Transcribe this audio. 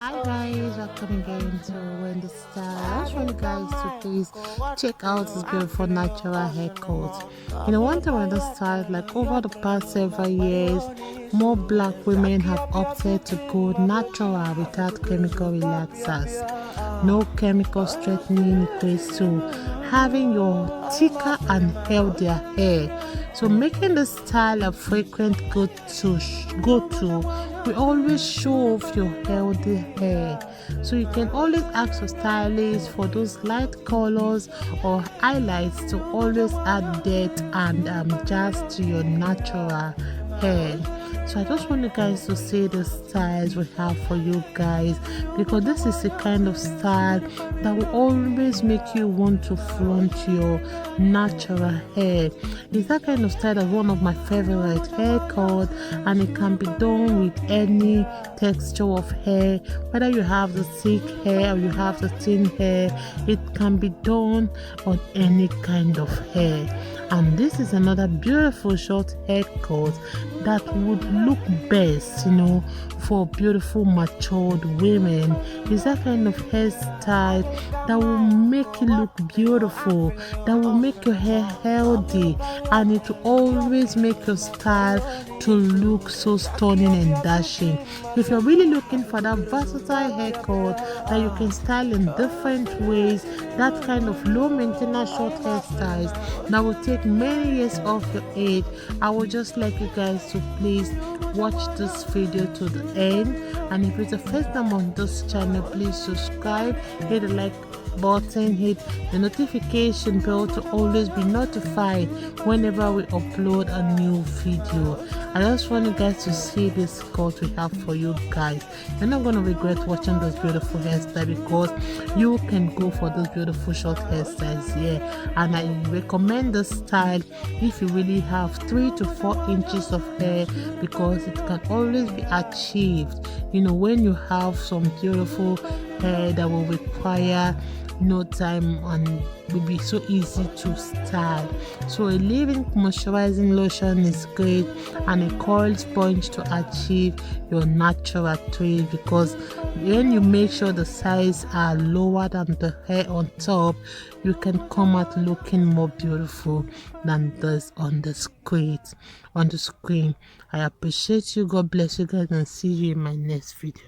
Hi guys, welcome again to Wendy Style. I just want you guys to please check out this beautiful natural haircut. One thing with this style, like over the past several years, more black women have opted to go natural without chemical relaxers. No chemical straightening equates to having your thicker and healthier hair. So making this style a frequent go-to, we always show off your healthy hair. So you can always ask your stylist for those light colors or highlights to always add depth and jazz to your natural hair. So I just want you guys to see the styles we have for you guys, because this is the kind of style that will always make you want to flaunt your natural hair. It's that kind of style that's one of my favorite haircut, and it can be done with any texture of hair, whether you have the thick hair or you have the thin hair. It can be done on any kind of hair. And this is another beautiful short haircut that would look best, for beautiful matured women. It's that kind of hairstyle that will make you look beautiful, that will make your hair healthy, and it will always make your style to look so stunning and dashing. If you're really looking for that versatile haircut that you can style in different ways, that kind of low maintenance short hairstyles that will take many years off your head, I would just like you guys to please watch this video to the end. And if it's the first time on this channel, please subscribe, hit the like button, hit the notification bell to always be notified whenever we upload a new video. I just want you guys to see this cut we have for you guys. You're not going to regret watching this beautiful hairstyle, because you can go for those beautiful short hairstyles here. And I recommend this style if you really have 3 to 4 inches of hair, because it can always be achieved when you have some beautiful hair that will require no time and will be so easy to style. So a leave-in moisturizing lotion is great, and a coil sponge to achieve your natural twist, because when you make sure the sides are lower than the hair on top, you can come out looking more beautiful than this on the screen. I appreciate you. God bless you guys, and see you in my next video.